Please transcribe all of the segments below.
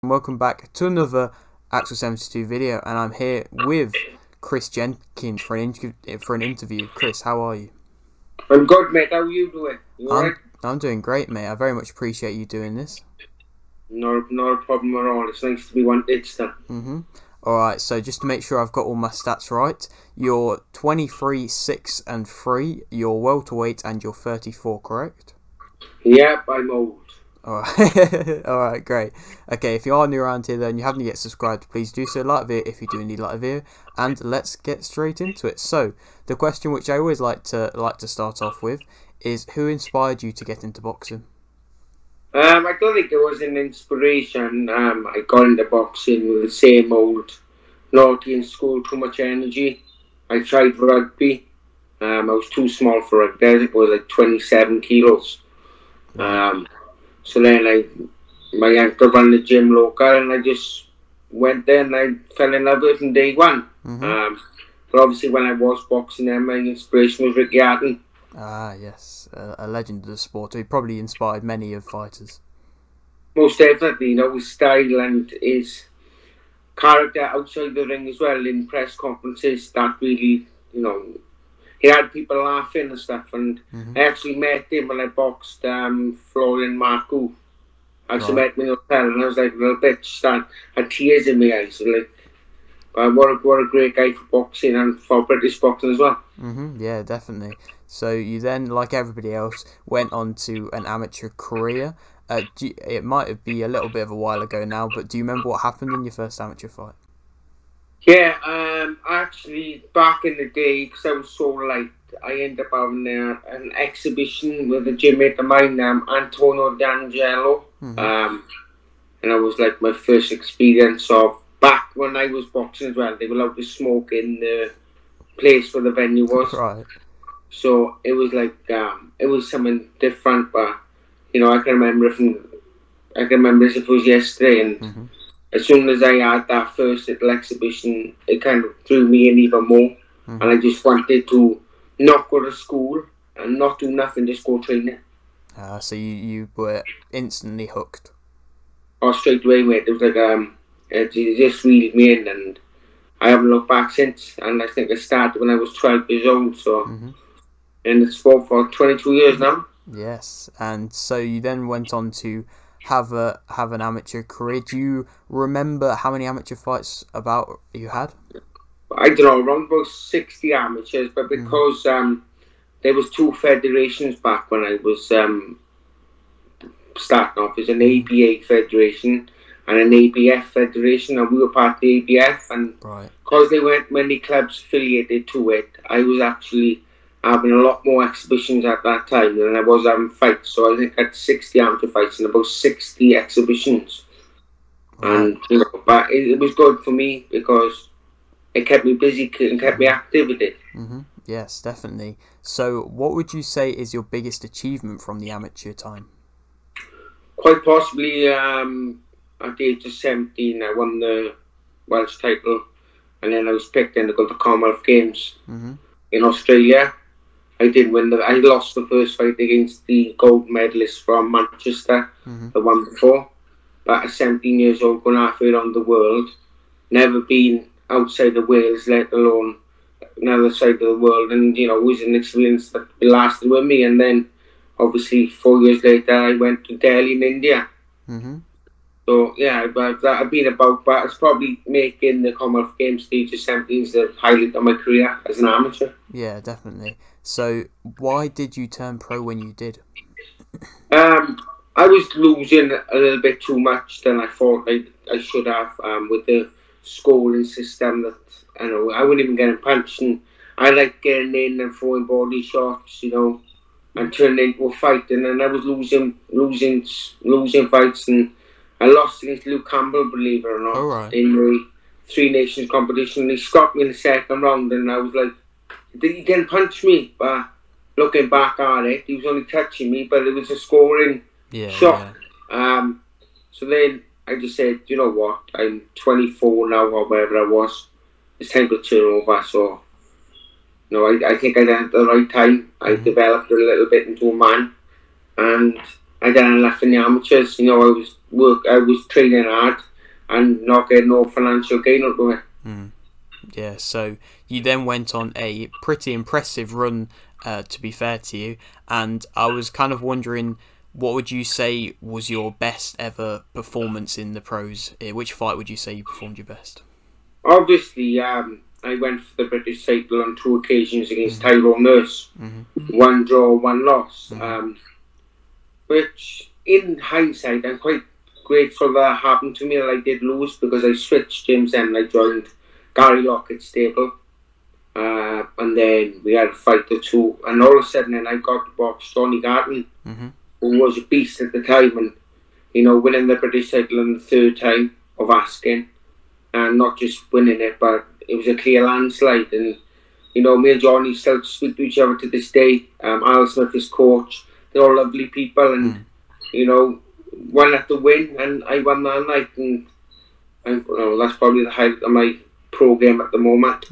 Welcome back to another Axel 72 video, and I'm here with Chris Jenkins for an interview. Chris, how are you? I'm good, mate. How are you doing? You alright? I'm doing great, mate. I very much appreciate you doing this. Not a problem at all. It's nice to be wanted still. Alright, so just to make sure I've got all my stats right, you're 23, 6 and 3, you're welterweight, and you're 34, correct? Yep, I'm old. Alright, alright, great. Okay, if you are new around here then you haven't yet subscribed, please do so. Like the video if you do need like the video, and let's get straight into it. So, the question which I always like to start off with is, who inspired you to get into boxing? I don't think there was an inspiration. I got into boxing with the same old naughty in school, too much energy. I tried rugby. I was too small for rugby. I think I was like 27 kilos. So then my uncle ran the gym local, and I just went there and I fell in love with it from day one. But obviously when I was boxing then, my inspiration was Ricky Hatton. Ah, yes, a legend of the sport. He probably inspired many of fighters. Most definitely, you know, his style and his character outside the ring as well, in press conferences, that really, you know, he had people laughing and stuff. And I actually met him when I boxed Florian Marcoux. I actually met him in the hotel, and I was like a little bit, had tears in my eyes. Like, what a great guy for boxing and for British boxing as well. Yeah, definitely. So you then, like everybody else, went on to an amateur career. It might be a little bit of a while ago now, but do you remember what happened in your first amateur fight? Yeah, actually, back in the day, because I was so light, I ended up having an exhibition with a gym mate of mine, Antonio D'Angelo. And it was like my first experience of, back when I was boxing as well, they were allowed to smoke in the place where the venue was. Right. So it was like, it was something different, but, you know, I can remember as if it was yesterday, and as soon as I had that first little exhibition, it kind of drew me in even more. And I just wanted to not go to school and not do nothing, just go training. So you were instantly hooked. Oh, straight away, mate. It was like, it just reeled me in, and I haven't looked back since. And I think I started when I was 12 years old, so in the sport for 22 years now. Yes, and so you then went on to have an amateur career. Do you remember how many amateur fights you had? I don't know, around about 60 amateurs, but because there was two federations back when I was starting off. There's an ABA federation and an ABF federation, and we were part of the ABF, and because there weren't many clubs affiliated to it, I was actually having a lot more exhibitions at that time than I was having fights. So I think I had 60 amateur fights and about 60 exhibitions. And, you know, but it was good for me because it kept me busy and kept me active with it. Yes, definitely. So what would you say is your biggest achievement from the amateur time? Quite possibly at the age of 17, I won the Welsh title, and then I was picked in to go to the Commonwealth Games in Australia. I did win I lost the first fight against the gold medalist from Manchester, the one before. But at 17 years old, going halfway around the world, never been outside of Wales, let alone another side of the world. And, you know, it was an experience that lasted with me. And then, obviously, 4 years later, I went to Delhi in India. So, yeah, but I've been about, but it's probably making the Commonwealth Games stage of 17 is the highlight of my career as an amateur. Yeah, definitely. So, why did you turn pro when you did? I was losing a little bit too much than I thought I should have with the scoring system. That I wouldn't even get punched, and I like getting in and throwing body shots, you know, and turning into a fight. And then I was losing fights, and I lost against Luke Campbell, believe it or not, in the Three Nations competition. He stopped me in the second round, and I was like, he didn't punch me, but looking back at it, he was only touching me, but it was a scoring shot. So then I just said, you know what, I'm 24 now, or whatever I was. It's time to turn over. So, you know, I think I did it at the right time. I developed a little bit into a man, and I done enough in the amateurs. You know, I was training hard. and not get no financial gain out of it. Yeah, so you then went on a pretty impressive run, to be fair to you, and I was kind of wondering, what would you say was your best ever performance in the pros? Which fight would you say you performed your best? Obviously, I went for the British title on 2 occasions against Tyrone Nurse. 1 draw, 1 loss. Which, in hindsight, I'm quite grateful that happened to me, that I did lose, because I switched gyms and I joined Gary Lockett's stable. And then we had a fight or two, and all of a sudden then I got to box Johnny Garton, who was a beast at the time, and winning the British title in the 3rd time of asking, and not just winning it, but it was a clear landslide. And me and Johnny still speak to each other to this day. Al Smith, his coach, they're all lovely people, and one had to win, and I won that night, and that's probably the highlight of my pro game at the moment.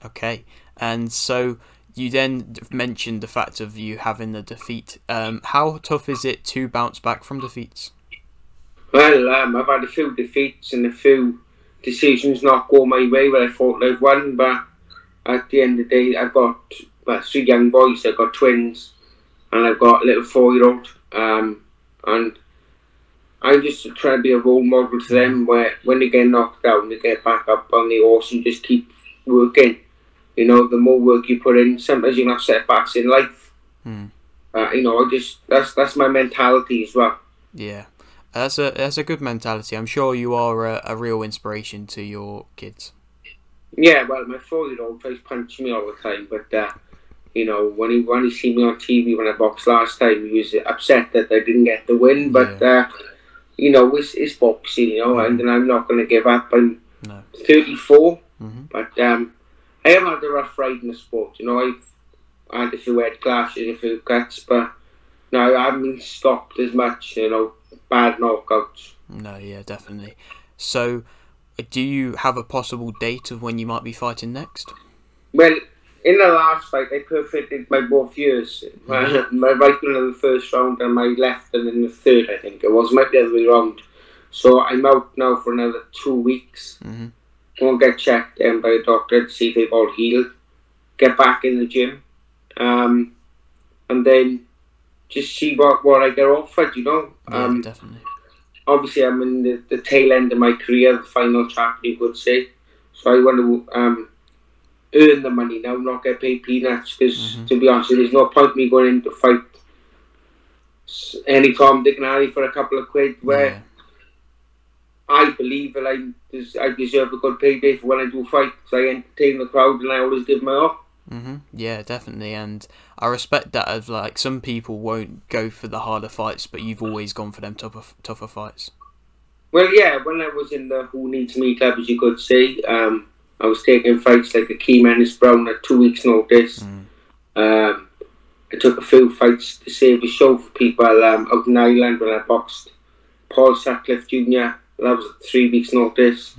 Okay, and so you then mentioned the fact of you having the defeat. How tough is it to bounce back from defeats? Well, I've had a few defeats and a few decisions not go my way where I thought I'd won, but at the end of the day, I've got 3 young boys. I've got twins, and I've got a little 4-year-old, and I just try to be a role model to them, where when they get knocked down, they get back up on the horse and just keep working. The more work you put in, sometimes you can have setbacks in life. That's my mentality as well. Yeah, that's a good mentality. I'm sure you are a real inspiration to your kids. Yeah, well, my 4-year-old tries punching me all the time, but when he seen me on TV when I boxed last time, he was upset that I didn't get the win. But it's boxing, and I'm not going to give up. I'm 34, but I haven't had a rough ride in the sport. I've had a few head clashes, a few cuts, but no, I haven't been stopped as much. Bad knockouts. No, yeah, definitely. So, do you have a possible date of when you might be fighting next? Well, in the last fight, I perfected my both years. My right one in the 1st round and my left one in the 3rd, I think it was. Might be the other way around. So I'm out now for another 2 weeks. Won't get checked by a doctor to see if they've all healed. Get back in the gym. And then just see what I get offered, Yeah, definitely. Obviously, I'm in the tail end of my career, the final chapter, you could say. So I want to earn the money now, not get paid peanuts, because to be honest, there's no point me going in to fight any Tom, Dick and Harry for a couple of quid, where I believe that I deserve a good payday for when I do fight, because I entertain the crowd and I always give my all. Yeah, definitely, and I respect that. Of like, some people won't go for the harder fights, but you've always gone for them tougher fights. Well, yeah, when I was in the Who Needs Me club, as you could say, I was taking fights like the Key Menace Brown at 2 weeks' notice. I took a few fights to save a show for people out in Ireland when I boxed Paul Sutcliffe Jr. That was at 3 weeks' notice.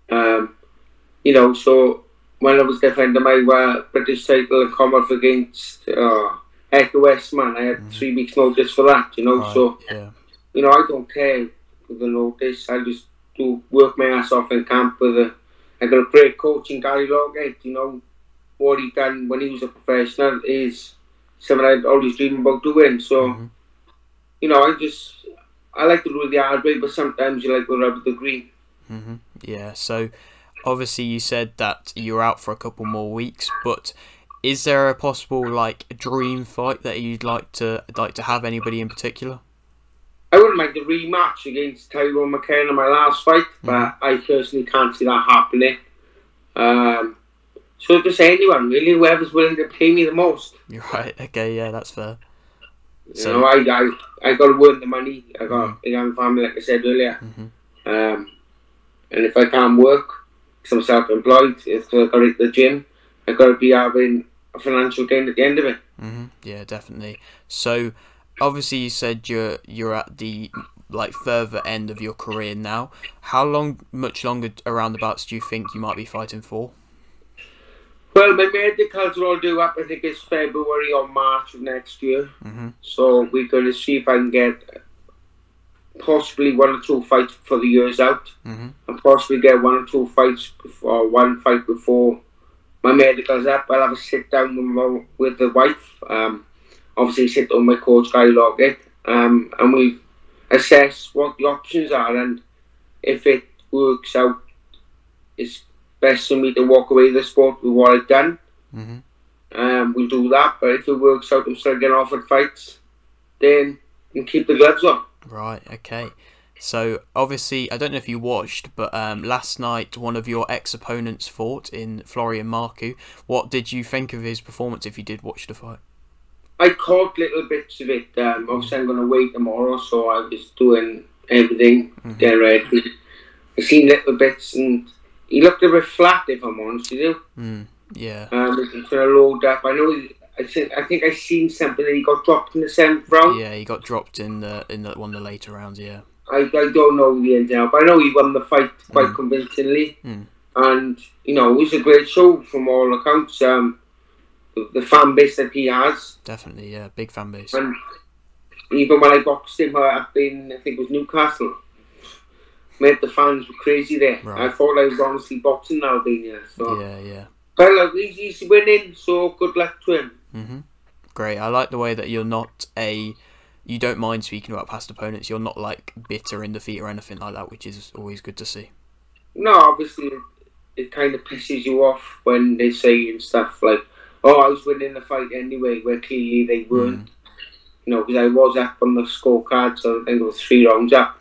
So when I was defending my British title in Commonwealth against Echo Westman, I had 3 weeks' notice for that. So I don't care for the notice. I just work my ass off in camp with I got a great coach in Gary Lockett. What he done when he was a professional is something I'd always dreamed about doing. So, I like to do it the hard way, but sometimes you like to rub the green. Yeah, so obviously you said that you're out for a couple more weeks, but is there a possible dream fight that you'd like to have? Anybody in particular? I wouldn't mind the rematch against Tyrone McCann in my last fight, but I personally can't see that happening. So just anyone, really, whoever's willing to pay me the most. You're right, okay, yeah, that's fair. So I got to earn the money. I got a young family, like I said earlier. And if I can't work, because I'm self-employed, if I got to hit the gym, I got to be having a financial gain at the end of it. Yeah, definitely. So obviously you said you're at the further end of your career now. How much longer roundabouts do you think you might be fighting for? Well, my medicals are all due up, I think it's February or March of next year. So we're going to see if I can get possibly 1 or 2 fights for the years out, and possibly get 1 or 2 fights before, 1 fight before my medical's up. I'll have a sit down with the wife. Obviously, sit on my coach Guy Lockett, and we assess what the options are, and if it works out, it's best for me to walk away the sport with what I've done. We'll do that. But if it works out, I'm still getting offered fights, then we keep the gloves on. Right. Okay. So obviously, I don't know if you watched, but last night one of your ex-opponents fought in Florian Marku. What did you think of his performance? If you did watch the fight, I caught little bits of it. Obviously, I'm going to wait tomorrow, so I was doing everything, getting ready. I seen little bits, and he looked a bit flat, if I'm honest with you. Yeah. He's trying to load up. I know. I think I seen something that he got dropped in the 7th round. Yeah, he got dropped in the one of the later rounds. Yeah. I don't know the ins and outs, but I know he won the fight quite convincingly, and you know, it was a great show from all accounts. The fan base that he has, definitely, yeah, big fan base. And even when I boxed him up in, I think it was Newcastle, made the fans were crazy there. Right. I thought I was honestly boxing in Albania. So yeah. But look, he's winning, so good luck to him. Great. I like the way that you're not you don't mind speaking about past opponents. You're not like bitter in defeat or anything like that, which is always good to see. No, obviously it kind of pisses you off when they say and stuff like, "Oh, I was winning the fight anyway," where clearly they weren't. You know, because I was up on the scorecard, so I think it was 3 rounds up,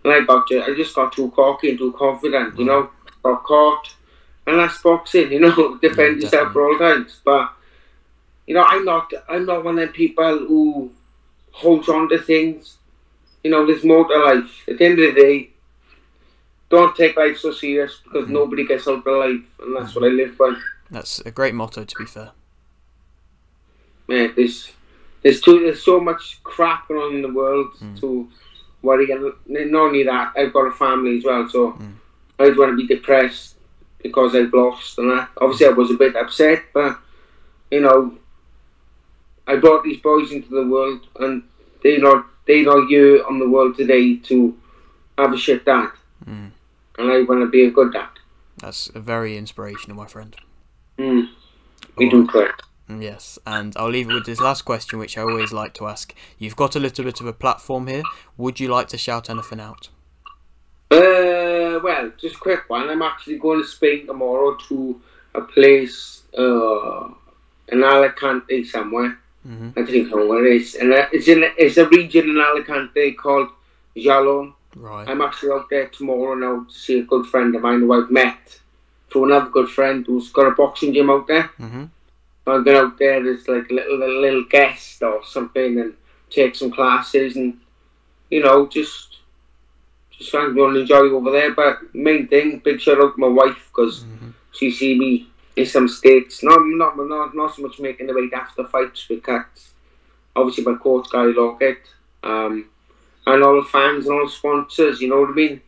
and I just got too cocky and too confident. You know, got caught, and that's boxing. You know, defend yourself for all times. But you know, I'm not one of them people who holds on to things. You know, there's more to life. At the end of the day, don't take life so serious, because nobody gets out alive, and that's what I live by. That's a great motto, to be fair. Man, there's so much crap going on in the world to worry. And not only that, I've got a family as well, so I don't want to be depressed because I've lost and that. Obviously, I was a bit upset, but you know, I brought these boys into the world, and they're not here on the world today to have a shit dad, and I want to be a good dad. That's very inspirational, my friend. We do correct. Yes, and I'll leave it with this last question, which I always like to ask. You've got a little bit of a platform here. Would you like to shout anything out? Well, just a quick one. I'm actually going to Spain tomorrow to a place in Alicante somewhere. I don't know where it is, and it's a region in Alicante called Jalon. Right. I'm actually out there tomorrow now to see a good friend of mine who I've met through another good friend who's got a boxing gym out there. I'm going out there as like a little guest or something, and take some classes, and you know, just I'm going to enjoy over there. But main thing, big shout out to my wife, because she see me in some states. Not so much making the weight after fights, because obviously my coach Guy Lockett, and all the fans and all the sponsors. You know what I mean?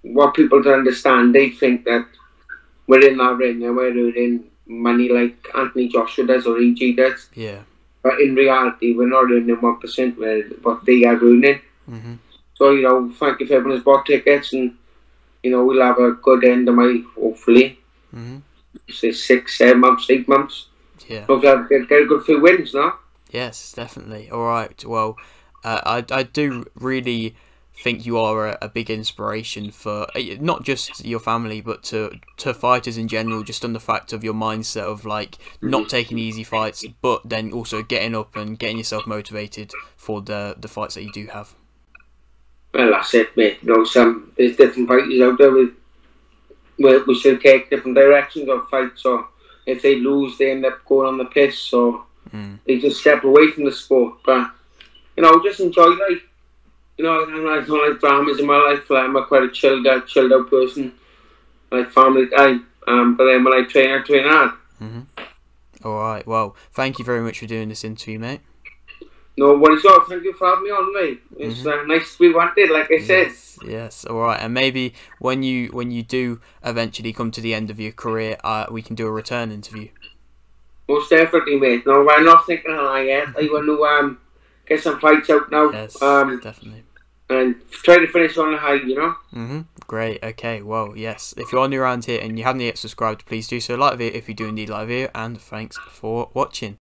What people don't understand, they think that we're in that ring and we're earning money like Anthony Joshua does or EG does. Yeah. But in reality, we're not earning 1% where what they are earning. So, you know, thank you for everyone who's bought tickets, and, you know, we'll have a good end of my, hopefully, say 6, 7 months, 8 months. Yeah. Hopefully I'll get a good few wins, no? Yes, definitely. All right. Well, I do really think you are a big inspiration for not just your family, but to fighters in general, just on the fact of your mindset of like not taking easy fights, but then also getting up and getting yourself motivated for the fights that you do have. Well, that's it, mate. You know, there's different fighters out there we should take different directions of fights, so if they lose, they end up going on the piss, so they just step away from the sport. But, you know, just enjoy life. You know, I don't like dramas in my life. Like, I'm quite a chilled out person. I like family time. But then when I train hard. Alright, well, thank you very much for doing this interview, mate. No worries at all. Thank you for having me on, mate. It's nice to be wanted, like I said. Yes, alright. And maybe when you do eventually come to the end of your career, we can do a return interview. Most definitely, mate. No, we're not thinking of that yet. I want to get some fights out now. Yes, definitely. And try to finish on a high, Great. Okay. Well, yes. If you are new around here and you haven't yet subscribed, please do so. Like the video if you do indeed like the video, and thanks for watching.